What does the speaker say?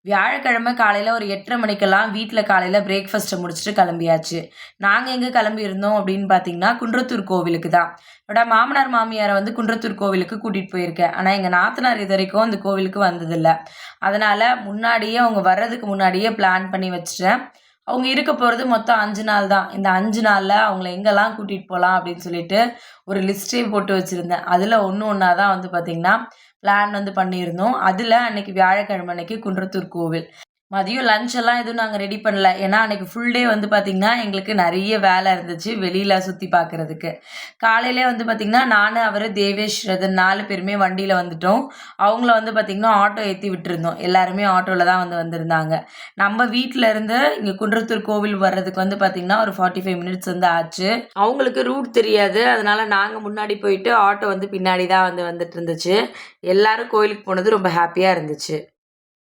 வியாழக்கிழமை காலையில் ஒரு 8:30 மணிக்கெல்லாம் வீட்டில் காலையில் பிரேக்ஃபாஸ்ட்டை முடிச்சுட்டு கிளம்பியாச்சு. நாங்கள் எங்கே கிளம்பியிருந்தோம் அப்படின்னு பார்த்தீங்கன்னா குன்றத்தூர் கோவிலுக்கு தான். என்னோட மாமனார் மாமியாரை வந்து குன்றத்தூர் கோவிலுக்கு கூட்டிகிட்டு போயிருக்கேன். ஆனால் எங்கள் நாத்தனார் இது வரைக்கும் அந்த கோவிலுக்கு வந்ததில்லை. அதனால் முன்னாடியே அவங்க வர்றதுக்கு முன்னாடியே பிளான் பண்ணி வச்சுட்டேன். அவங்க இருக்க போகிறது மொத்தம் 5 நாள் தான். இந்த 5 நாளில் அவங்கள எங்கெல்லாம் கூட்டிகிட்டு போகலாம் அப்படின்னு சொல்லிட்டு ஒரு லிஸ்ட்டே போட்டு வச்சுருந்தேன். அதில் ஒன்றா தான் வந்து பார்த்திங்கன்னா பிளான் வந்து பண்ணியிருந்தோம். அதில் அன்றைக்கி வியாழக்கிழமை அன்னைக்கு குன்றத்தூர் கோவில். மதியம் லஞ்ச் எல்லாம் எதுவும் நாங்கள் ரெடி பண்ணல. ஏன்னா அன்றைக்கி ஃபுல் டே வந்து பார்த்திங்கன்னா எங்களுக்கு நிறைய வேலை இருந்துச்சு வெளியில் சுற்றி பார்க்குறதுக்கு. காலையிலே வந்து பார்த்திங்கன்னா நான், அவர், தேவேஷ், ரதன் 4 பேருமே வண்டியில் வந்துட்டோம். அவங்கள வந்து பார்த்திங்கன்னா ஆட்டோ ஏற்றி விட்டுருந்தோம். எல்லாருமே ஆட்டோவில் தான் வந்து வந்திருந்தாங்க. நம்ம வீட்டில் இருந்து இங்கே குன்றத்தூர் கோவில் வர்றதுக்கு வந்து பார்த்திங்கன்னா ஒரு 45 மினிட்ஸ் வந்து ஆச்சு. அவங்களுக்கு ரூட் தெரியாது. அதனால் நாங்கள் முன்னாடி போயிட்டு ஆட்டோ வந்து பின்னாடி தான் வந்துட்டு இருந்துச்சு. எல்லோரும் கோயிலுக்கு போனது ரொம்ப ஹாப்பியாக இருந்துச்சு.